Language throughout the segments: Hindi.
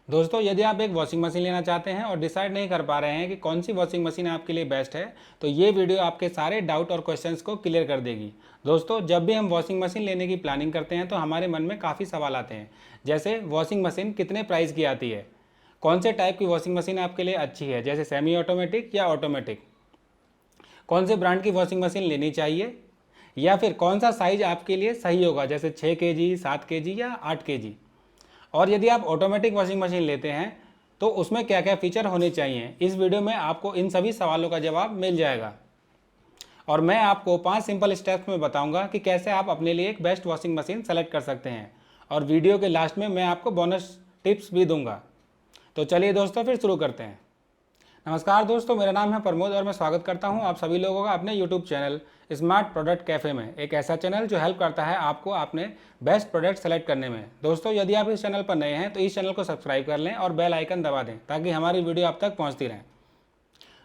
दोस्तों, यदि आप एक वॉशिंग मशीन लेना चाहते हैं और डिसाइड नहीं कर पा रहे हैं कि कौन सी वॉशिंग मशीन आपके लिए बेस्ट है, तो ये वीडियो आपके सारे डाउट और क्वेश्चंस को क्लियर कर देगी। दोस्तों, जब भी हम वॉशिंग मशीन लेने की प्लानिंग करते हैं तो हमारे मन में काफ़ी सवाल आते हैं, जैसे वॉशिंग मशीन कितने प्राइस की आती है, कौन से टाइप की वॉशिंग मशीन आपके लिए अच्छी है, जैसे सेमी ऑटोमेटिक या ऑटोमेटिक, कौन से ब्रांड की वॉशिंग मशीन लेनी चाहिए, या फिर कौन सा साइज आपके लिए सही होगा, जैसे 6 kg, 7 kg या 8 kg। और यदि आप ऑटोमेटिक वॉशिंग मशीन लेते हैं तो उसमें क्या क्या फीचर होने चाहिए, इस वीडियो में आपको इन सभी सवालों का जवाब मिल जाएगा। और मैं आपको 5 सिंपल स्टेप्स में बताऊंगा कि कैसे आप अपने लिए एक बेस्ट वॉशिंग मशीन सेलेक्ट कर सकते हैं। और वीडियो के लास्ट में मैं आपको बोनस टिप्स भी दूंगा। तो चलिए दोस्तों, फिर शुरू करते हैं। नमस्कार दोस्तों, मेरा नाम है प्रमोद और मैं स्वागत करता हूं आप सभी लोगों का अपने YouTube channel smart product cafe में, एक ऐसा चैनल जो हेल्प करता है आपको अपने बेस्ट प्रोडक्ट सेलेक्ट करने में। दोस्तों, यदि आप इस चैनल पर नए हैं तो इस चैनल को सब्सक्राइब कर लें और बेल आइकन दबा दें ताकि हमारी वीडियो आप तक पहुंचती रहें।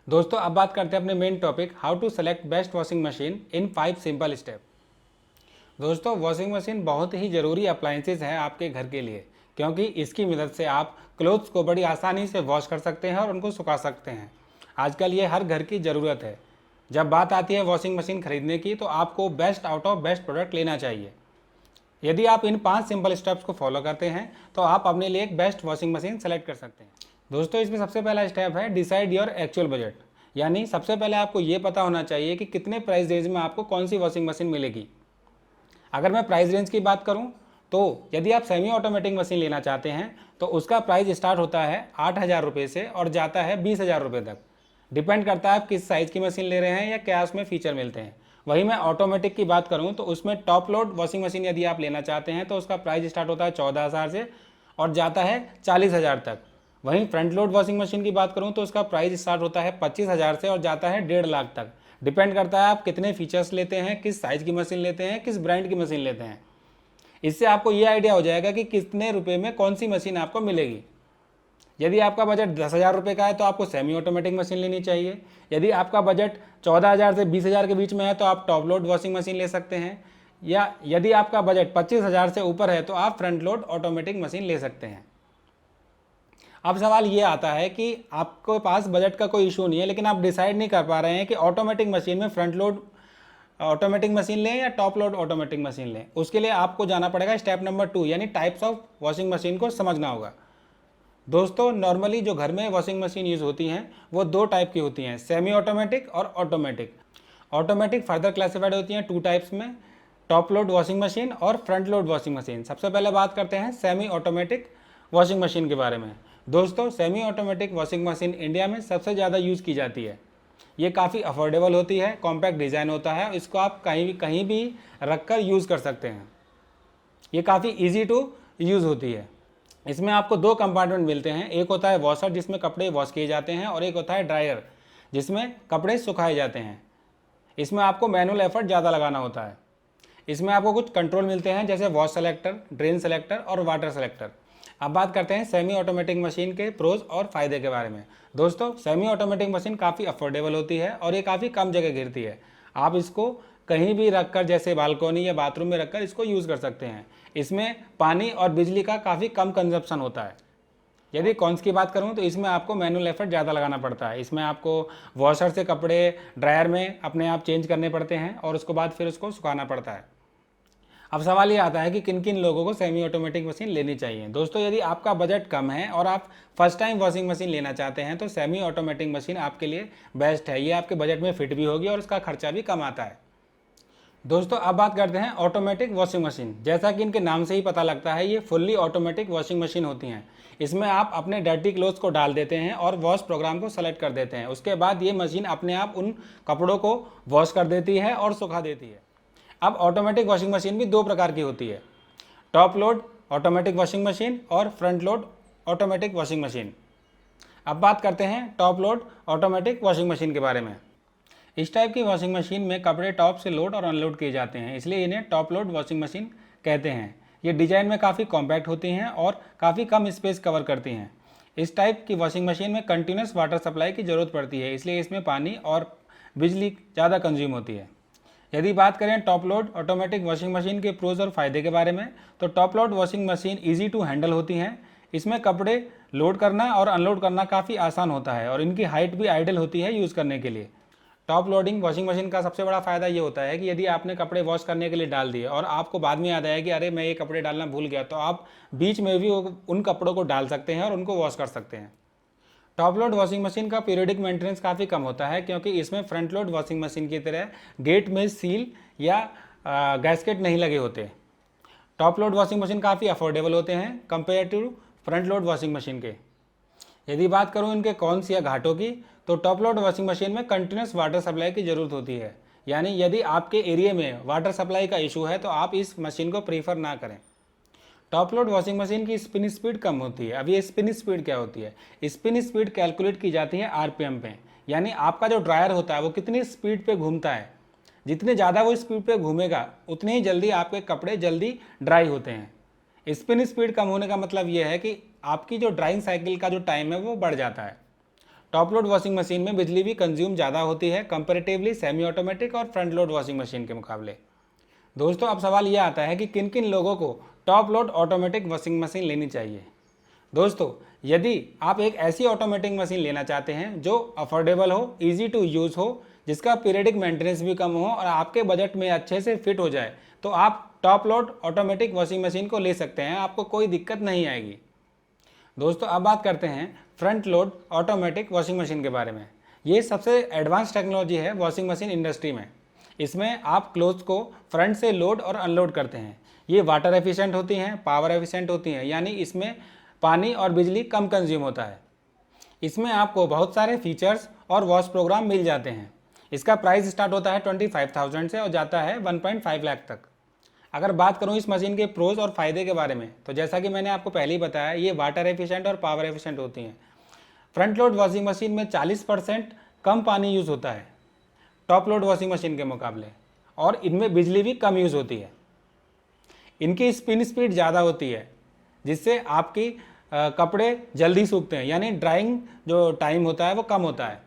दोस्तों, अब बात करते हैं अपने main topic, how to select best washing machine in 5 simple step. दोस्तों, वॉशिंग मशीन बहुत ही ज़रूरी अप्लाइंसेस है आपके घर के लिए, क्योंकि इसकी मदद से आप क्लोथ्स को बड़ी आसानी से वॉश कर सकते हैं और उनको सुखा सकते हैं। आजकल ये हर घर की ज़रूरत है। जब बात आती है वॉशिंग मशीन खरीदने की तो आपको best out of best product लेना चाहिए। यदि आप इन 5 सिंपल स्टेप्स को फॉलो करते हैं तो आप अपने लिए एक बेस्ट वॉशिंग मशीन सेलेक्ट कर सकते हैं। दोस्तों, इसमें सबसे पहला स्टेप है डिसाइड योर एक्चुअल बजट। यानी सबसे पहले आपको ये पता होना चाहिए कि कितने प्राइस रेंज में आपको कौन सी वॉशिंग मशीन मिलेगी। अगर मैं प्राइस रेंज की बात करूं तो यदि आप सेमी ऑटोमेटिक मशीन लेना चाहते हैं तो उसका प्राइस स्टार्ट होता है 8,000 रुपये से और जाता है 20,000 रुपये तक। डिपेंड करता है आप किस साइज़ की मशीन ले रहे हैं या क्या उसमें फीचर मिलते हैं। वहीं मैं ऑटोमेटिक की बात करूं तो उसमें टॉप लोड वॉशिंग मशीन यदि आप लेना चाहते हैं तो उसका प्राइस स्टार्ट होता है 14,000 से और जाता है 40,000 तक। वहीं फ्रंट लोड वॉशिंग मशीन की बात करूं तो उसका प्राइस स्टार्ट होता है 25,000 से और जाता है 1.5 लाख तक। डिपेंड करता है आप कितने फीचर्स लेते हैं, किस साइज़ की मशीन लेते हैं, किस ब्रांड की मशीन लेते हैं। इससे आपको ये आइडिया हो जाएगा कि कितने रुपए में कौन सी मशीन आपको मिलेगी। यदि आपका बजट 10,000 रुपये का है तो आपको सेमी ऑटोमेटिक मशीन लेनी चाहिए। यदि आपका बजट 14,000 से 20,000 के बीच में है तो आप टॉप लोड वॉशिंग मशीन ले सकते हैं। या यदि आपका बजट 25,000 से ऊपर है तो आप फ्रंट लोड ऑटोमेटिक मशीन ले सकते हैं। अब सवाल ये आता है कि आपके पास बजट का कोई इशू नहीं है, लेकिन आप डिसाइड नहीं कर पा रहे हैं कि ऑटोमेटिक मशीन में फ्रंट लोड ऑटोमेटिक मशीन लें या टॉप लोड ऑटोमेटिक मशीन लें। उसके लिए आपको जाना पड़ेगा स्टेप नंबर 2, यानी टाइप्स ऑफ वॉशिंग मशीन को समझना होगा। दोस्तों, नॉर्मली जो घर में वॉशिंग मशीन यूज़ होती हैं वो 2 टाइप की होती हैं, सेमी ऑटोमेटिक और ऑटोमेटिक। ऑटोमेटिक फर्दर क्लासिफाइड होती हैं 2 टाइप्स में, टॉप लोड वॉशिंग मशीन और फ्रंट लोड वॉशिंग मशीन। सबसे पहले बात करते हैं सेमी ऑटोमेटिक वॉशिंग मशीन के बारे में। दोस्तों, semi automatic washing machine India में सबसे ज़्यादा यूज़ की जाती है। ये काफ़ी अफोर्डेबल होती है, कॉम्पैक्ट डिज़ाइन होता है, इसको आप कहीं भी रख कर यूज़ कर सकते हैं। ये काफ़ी ईजी टू यूज़ होती है। इसमें आपको 2 कंपार्टमेंट मिलते हैं, एक होता है वॉशर जिसमें कपड़े वॉश किए जाते हैं और एक होता है ड्रायर जिसमें कपड़े सुखाए जाते हैं। इसमें आपको मैनुअल एफर्ट ज़्यादा लगाना होता है। इसमें आपको कुछ कंट्रोल मिलते हैं जैसे वॉश सेलेक्टर, ड्रेन सेलेक्टर और वाटर सेलेक्टर। अब बात करते हैं सेमी ऑटोमेटिक मशीन के प्रोज और फायदे के बारे में। दोस्तों, सेमी ऑटोमेटिक मशीन काफ़ी अफोर्डेबल होती है और ये काफ़ी कम जगह घेरती है। आप इसको कहीं भी रखकर, जैसे बालकोनी या बाथरूम में रखकर इसको यूज़ कर सकते हैं। इसमें पानी और बिजली का काफ़ी कम कंजप्शन होता है। यदि कॉन्स की बात करूं तो इसमें आपको मैनुअल एफर्ट ज़्यादा लगाना पड़ता है। इसमें आपको वॉशर से कपड़े ड्रायर में अपने आप चेंज करने पड़ते हैं और उसके बाद फिर उसको सुखाना पड़ता है। अब सवाल ये आता है कि किन किन लोगों को सेमी ऑटोमेटिक मशीन लेनी चाहिए। दोस्तों, यदि आपका बजट कम है और आप फर्स्ट टाइम वॉशिंग मशीन लेना चाहते हैं तो सेमी ऑटोमेटिक मशीन आपके लिए बेस्ट है। ये आपके बजट में फिट भी होगी और उसका खर्चा भी कम आता है। दोस्तों, अब बात करते हैं ऑटोमेटिक वॉशिंग मशीन। जैसा कि इनके नाम से ही पता लगता है, ये फुल्ली ऑटोमेटिक वॉशिंग मशीन होती हैं। इसमें आप अपने डर्टी क्लोथ्स को डाल देते हैं और वॉश प्रोग्राम को सेलेक्ट कर देते हैं। उसके बाद ये मशीन अपने आप उन कपड़ों को वॉश कर देती है और सुखा देती है। अब ऑटोमेटिक वॉशिंग मशीन भी 2 प्रकार की होती है, top load automatic washing machine और front load automatic washing machine. अब बात करते हैं top load automatic washing machine के बारे में। इस टाइप की वॉशिंग मशीन में कपड़े टॉप से लोड और अनलोड किए जाते हैं, इसलिए इन्हें टॉप लोड वॉशिंग मशीन कहते हैं। ये डिज़ाइन में काफ़ी कॉम्पैक्ट होती हैं और काफ़ी कम स्पेस कवर करती हैं। इस टाइप की वॉशिंग मशीन में कंटिन्यूस वाटर सप्लाई की ज़रूरत पड़ती है, इसलिए इसमें पानी और बिजली ज़्यादा कंज्यूम होती है। यदि बात करें top load automatic washing machine के प्रोज और फायदे के बारे में, तो top load washing machine easy to handle होती हैं। इसमें कपड़े लोड करना और अनलोड करना काफ़ी आसान होता है और इनकी हाइट भी आइडियल होती है यूज़ करने के लिए। टॉप लोडिंग वॉशिंग मशीन का सबसे बड़ा फ़ायदा ये होता है कि यदि आपने कपड़े वॉश करने के लिए डाल दिए और आपको बाद में याद आया कि अरे मैं ये कपड़े डालना भूल गया, तो आप बीच में भी उन कपड़ों को डाल सकते हैं और उनको वॉश कर सकते हैं। टॉप लोड वॉशिंग मशीन का पीरियडिक मेंटेनेंस काफ़ी कम होता है क्योंकि इसमें फ्रंट लोड वॉशिंग मशीन की तरह गेट में सील या गैस्केट नहीं लगे होते। टॉप लोड वॉशिंग मशीन काफ़ी अफोर्डेबल होते हैं compare to front load washing machine के। यदि बात करूं इनके कॉन्स या घाटों की, तो टॉप लोड वॉशिंग मशीन में कंटिन्यूस वाटर सप्लाई की ज़रूरत होती है, यानी यदि आपके एरिया में वाटर सप्लाई का इशू है तो आप इस मशीन को प्रीफर ना करें। टॉप लोड वॉशिंग मशीन की स्पिन स्पीड कम होती है। अब ये स्पिन स्पीड क्या होती है? स्पिन स्पीड कैलकुलेट की जाती है आरपीएम पे, यानी आपका जो ड्रायर होता है वो कितनी स्पीड पे घूमता है। जितने ज़्यादा वो स्पीड पे घूमेगा उतने ही जल्दी आपके कपड़े जल्दी ड्राई होते हैं। स्पिन स्पीड कम होने का मतलब ये है कि आपकी जो ड्राइंग साइकिल का जो टाइम है वो बढ़ जाता है। टॉप लोड वॉशिंग मशीन में बिजली भी कंज्यूम ज़्यादा होती है कंपेरेटिवली सेमी ऑटोमेटिक और फ्रंट लोड वॉशिंग मशीन के मुकाबले। दोस्तों अब सवाल ये आता है कि किन किन लोगों को top load automatic washing machine लेनी चाहिए। दोस्तों यदि आप एक ऐसी ऑटोमेटिक मशीन लेना चाहते हैं जो अफोर्डेबल हो, ईजी टू यूज़ हो, जिसका पीरियडिक मेंटेनेंस भी कम हो और आपके बजट में अच्छे से फिट हो जाए, तो आप top load automatic washing machine को ले सकते हैं, आपको कोई दिक्कत नहीं आएगी। दोस्तों अब बात करते हैं front load automatic washing machine के बारे में। ये सबसे एडवांस टेक्नोलॉजी है वॉशिंग मशीन इंडस्ट्री में। इसमें आप क्लोथ्स को फ्रंट से लोड और अनलोड करते हैं। ये वाटर एफिशिएंट होती हैं, पावर एफिशिएंट होती हैं, यानी इसमें पानी और बिजली कम कंज्यूम होता है। इसमें आपको बहुत सारे फीचर्स और वॉश प्रोग्राम मिल जाते हैं। इसका प्राइस स्टार्ट होता है 25,000 से और जाता है 1.5 लाख तक। अगर बात करूं इस मशीन के प्रोज और फायदे के बारे में, तो जैसा कि मैंने आपको पहले ही बताया, ये वाटर एफिशिएंट और पावर एफिशिएंट होती हैं। फ्रंट लोड वॉशिंग मशीन में 40% कम पानी यूज़ होता है टॉप लोड वॉशिंग मशीन के मुकाबले, और इनमें बिजली भी कम यूज़ होती है। इनकी स्पिन स्पीड ज़्यादा होती है जिससे आपकी कपड़े जल्दी सूखते हैं, यानी ड्राइंग जो टाइम होता है वो कम होता है।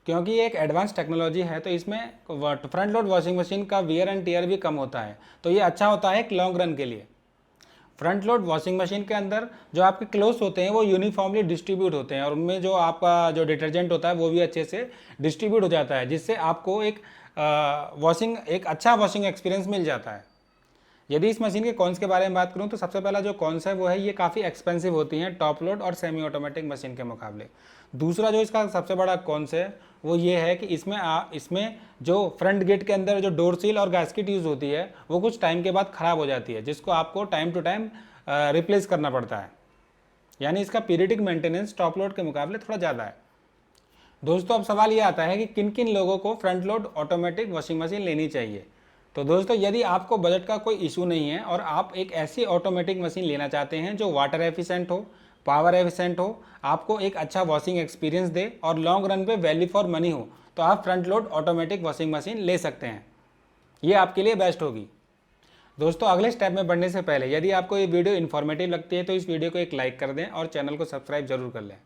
क्योंकि ये एक एडवांस टेक्नोलॉजी है तो इसमें फ्रंट लोड वॉशिंग मशीन का वियर एंड टियर भी कम होता है, तो ये अच्छा होता है एक लॉन्ग रन के लिए। फ्रंट लोड वॉशिंग मशीन के अंदर जो आपके क्लोथ्स होते हैं वो यूनिफॉर्मली डिस्ट्रीब्यूट होते हैं और उनमें जो आपका जो डिटर्जेंट होता है वो भी अच्छे से डिस्ट्रीब्यूट हो जाता है, जिससे आपको एक अच्छा वॉशिंग एक्सपीरियंस मिल जाता है। यदि इस मशीन के कॉन्स के बारे में बात करूं तो सबसे पहला जो कॉन्स है वो है ये काफ़ी एक्सपेंसिव होती हैं टॉप लोड और सेमी ऑटोमेटिक मशीन के मुकाबले। दूसरा जो इसका सबसे बड़ा कॉन्स है वो ये है कि इसमें जो फ्रंट गेट के अंदर जो डोर सील और गैस्केट यूज़ होती है वो कुछ टाइम के बाद ख़राब हो जाती है, जिसको आपको टाइम टू टाइम रिप्लेस करना पड़ता है, यानी इसका पीरियडिक मेंटेनेंस टॉप लोड के मुकाबले थोड़ा ज़्यादा है। दोस्तों अब सवाल ये आता है कि किन किन लोगों को front load automatic washing machine लेनी चाहिए। तो दोस्तों यदि आपको बजट का कोई इशू नहीं है और आप एक ऐसी ऑटोमेटिक मशीन लेना चाहते हैं जो वाटर एफिशिएंट हो, पावर एफिशिएंट हो, आपको एक अच्छा वॉशिंग एक्सपीरियंस दे और लॉन्ग रन पे वैल्यू फॉर मनी हो, तो आप front load automatic washing machine ले सकते हैं। ये आपके लिए बेस्ट होगी। दोस्तों अगले स्टेप में बढ़ने से पहले यदि आपको ये वीडियो इन्फॉर्मेटिव लगती है तो इस वीडियो को एक लाइक कर दें और चैनल को सब्सक्राइब जरूर कर लें।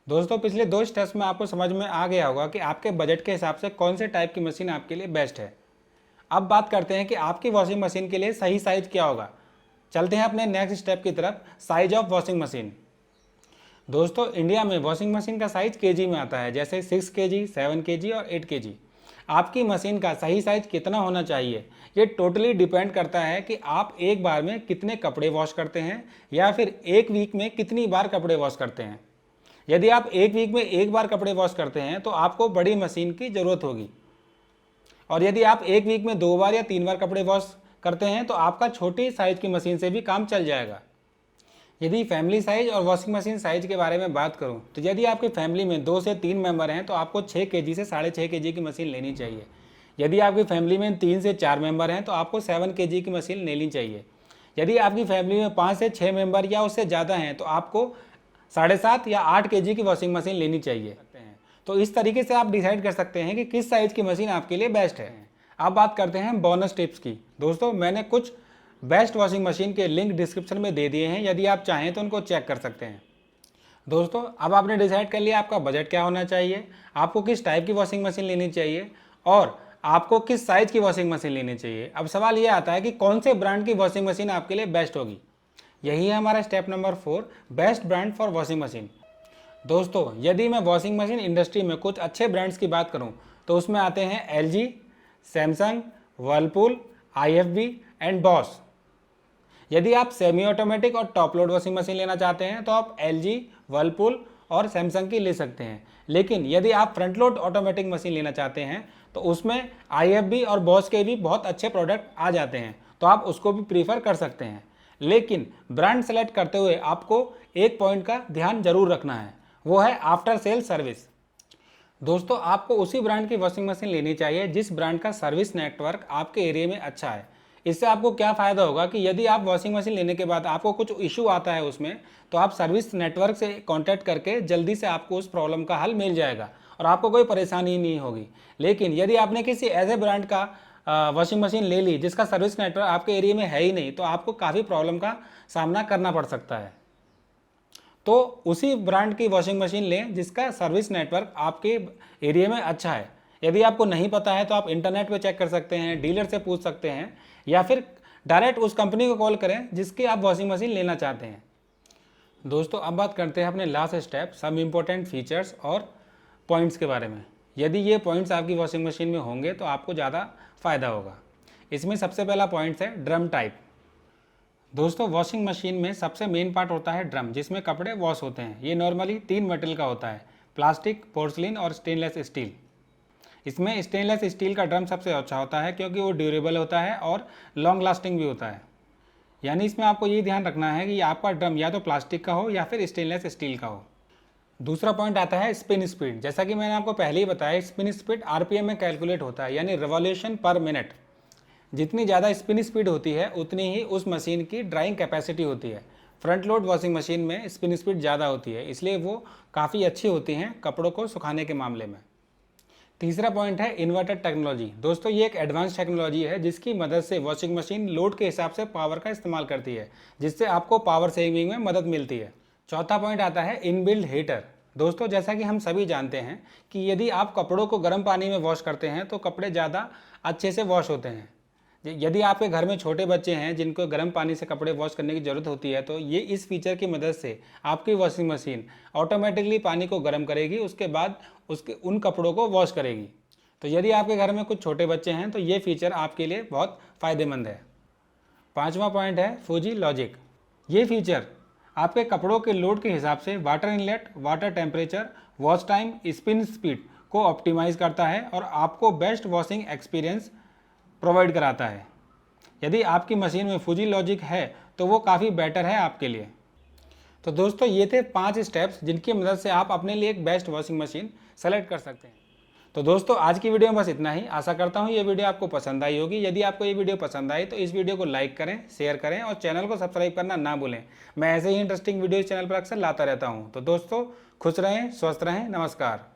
दोस्तों पिछले 2 स्टेप्स में आपको समझ में आ गया होगा कि आपके बजट के हिसाब से कौन से टाइप की मशीन आपके लिए बेस्ट है। अब बात करते हैं कि आपकी वॉशिंग मशीन के लिए सही साइज क्या होगा। चलते हैं अपने नेक्स्ट स्टेप की तरफ, साइज ऑफ वॉशिंग मशीन। दोस्तों इंडिया में वॉशिंग मशीन का साइज केजी में आता है, जैसे 6 केजी, 7 केजी और 8 केजी। आपकी मशीन का सही साइज कितना होना चाहिए ये टोटली डिपेंड करता है कि आप एक बार में कितने कपड़े वॉश करते हैं या फिर एक वीक में कितनी बार कपड़े वॉश करते हैं। यदि आप एक वीक में एक बार कपड़े वॉश करते हैं तो आपको बड़ी मशीन की ज़रूरत होगी, और यदि आप एक वीक में 2 बार या 3 बार कपड़े वॉश करते हैं तो आपका छोटी साइज की मशीन से भी काम चल जाएगा। यदि फैमिली साइज और वॉशिंग मशीन साइज के बारे में बात करूं तो यदि आपकी फैमिली में 2 से 3 मेंबर हैं तो आपको 6 केजी से 6.5 केजी की मशीन लेनी चाहिए। यदि आपकी फैमिली में 3 से 4 मेंबर हैं तो आपको 7 केजी की मशीन लेनी चाहिए। यदि आपकी फैमिली में 5 से 6 मेंबर या उससे ज़्यादा हैं तो आपको 7.5 या 8 केजी की वॉशिंग मशीन लेनी चाहिए। तो इस तरीके से आप डिसाइड कर सकते हैं कि किस साइज़ की मशीन आपके लिए बेस्ट है। अब बात करते हैं बोनस टिप्स की। दोस्तों मैंने कुछ बेस्ट वॉशिंग मशीन के लिंक डिस्क्रिप्शन में दे दिए हैं, यदि आप चाहें तो उनको चेक कर सकते हैं। दोस्तों अब आपने डिसाइड कर लिया आपका बजट क्या होना चाहिए, आपको किस टाइप की वॉशिंग मशीन लेनी चाहिए और आपको किस साइज़ की वॉशिंग मशीन लेनी चाहिए। अब सवाल ये आता है कि कौन से ब्रांड की वॉशिंग मशीन आपके लिए बेस्ट होगी। यही है हमारा step number 4, best brand for washing machine. दोस्तों यदि मैं वॉशिंग मशीन इंडस्ट्री में कुछ अच्छे ब्रांड्स की बात करूं तो उसमें आते हैं LG, Samsung, Whirlpool, IFB and boss. यदि आप सेमी ऑटोमेटिक और टॉप लोड वॉशिंग मशीन लेना चाहते हैं तो आप एलजी, वर्लपूल और सैमसंग की ले सकते हैं। लेकिन यदि आप फ्रंट लोड ऑटोमेटिक मशीन लेना चाहते हैं तो उसमें आईएफबी और बॉस के भी बहुत अच्छे प्रोडक्ट आ जाते हैं, तो आप उसको भी प्रीफर कर सकते हैं। लेकिन ब्रांड सेलेक्ट करते हुए आपको एक पॉइंट का ध्यान जरूर रखना है, वो है आफ्टर सेल सर्विस। दोस्तों आपको उसी ब्रांड की वॉशिंग मशीन लेनी चाहिए जिस ब्रांड का सर्विस नेटवर्क आपके एरिया में अच्छा है। इससे आपको क्या फ़ायदा होगा कि यदि आप वॉशिंग मशीन लेने के बाद आपको कुछ इशू आता है उसमें, तो आप सर्विस नेटवर्क से कांटेक्ट करके जल्दी से आपको उस प्रॉब्लम का हल मिल जाएगा और आपको कोई परेशानी नहीं होगी। लेकिन यदि आपने किसी ऐसे ब्रांड का वॉशिंग मशीन ले ली जिसका सर्विस नेटवर्क आपके एरिया में है ही नहीं, तो आपको काफ़ी प्रॉब्लम का सामना करना पड़ सकता है। तो उसी ब्रांड की वॉशिंग मशीन लें जिसका सर्विस नेटवर्क आपके एरिया में अच्छा है। यदि आपको नहीं पता है तो आप इंटरनेट पे चेक कर सकते हैं, डीलर से पूछ सकते हैं, या फिर डायरेक्ट उस कंपनी को कॉल करें जिसकी आप वॉशिंग मशीन लेना चाहते हैं। दोस्तों अब बात करते हैं अपने last step, some important features और पॉइंट्स के बारे में। यदि ये पॉइंट्स आपकी वॉशिंग मशीन में होंगे तो आपको ज़्यादा फ़ायदा होगा। इसमें सबसे पहला पॉइंट्स है ड्रम टाइप। दोस्तों वॉशिंग मशीन में सबसे मेन पार्ट होता है ड्रम, जिसमें कपड़े वॉश होते हैं। ये नॉर्मली 3 मेटल का होता है, प्लास्टिक, पोर्सलिन और स्टेनलेस स्टील। इसमें स्टेनलेस स्टील का ड्रम सबसे अच्छा होता है क्योंकि वो ड्यूरेबल होता है और लॉन्ग लास्टिंग भी होता है। यानी इसमें आपको ये ध्यान रखना है कि आपका ड्रम या तो प्लास्टिक का हो या फिर स्टेनलेस स्टील का हो। दूसरा पॉइंट आता है स्पिन स्पीड। जैसा कि मैंने आपको पहले ही बताया, स्पिन स्पीड आरपीएम में कैलकुलेट होता है, यानी रिवॉल्यूशन पर मिनट। जितनी ज़्यादा स्पिन स्पीड होती है उतनी ही उस मशीन की ड्राइंग कैपेसिटी होती है। फ्रंट लोड वॉशिंग मशीन में स्पिन स्पीड ज़्यादा होती है, इसलिए वो काफ़ी अच्छी होती हैं कपड़ों को सुखाने के मामले में। तीसरा पॉइंट है इन्वर्टर टेक्नोलॉजी। दोस्तों ये एक एडवांस टेक्नोलॉजी है जिसकी मदद से वॉशिंग मशीन लोड के हिसाब से पावर का इस्तेमाल करती है, जिससे आपको पावर सेविंग में मदद मिलती है। चौथा पॉइंट आता है इनबिल्ट हीटर। दोस्तों जैसा कि हम सभी जानते हैं कि यदि आप कपड़ों को गर्म पानी में वॉश करते हैं तो कपड़े ज़्यादा अच्छे से वॉश होते हैं। यदि आपके घर में छोटे बच्चे हैं जिनको गर्म पानी से कपड़े वॉश करने की ज़रूरत होती है, तो ये इस फीचर की मदद से आपकी वॉशिंग मशीन ऑटोमेटिकली पानी को गर्म करेगी, उसके बाद उन कपड़ों को वॉश करेगी। तो यदि आपके घर में कुछ छोटे बच्चे हैं तो ये फीचर आपके लिए बहुत फ़ायदेमंद है। पाँचवा पॉइंट है फूजी लॉजिक। ये फीचर आपके कपड़ों के लोड के हिसाब से water inlet, water temperature, wash time, spin speed को ऑप्टिमाइज़ करता है और आपको बेस्ट वॉशिंग एक्सपीरियंस प्रोवाइड कराता है। यदि आपकी मशीन में फूजी लॉजिक है तो वो काफ़ी बेटर है आपके लिए। तो दोस्तों ये थे 5 स्टेप्स जिनकी मदद से आप अपने लिए एक बेस्ट वॉशिंग मशीन सेलेक्ट कर सकते हैं। तो दोस्तों आज की वीडियो में बस इतना ही। आशा करता हूँ ये वीडियो आपको पसंद आई होगी। यदि आपको ये वीडियो पसंद आई तो इस वीडियो को लाइक करें, शेयर करें और चैनल को सब्सक्राइब करना ना भूलें। मैं ऐसे ही इंटरेस्टिंग वीडियो इस चैनल पर अक्सर लाता रहता हूँ। तो दोस्तों खुश रहें, स्वस्थ रहें, नमस्कार।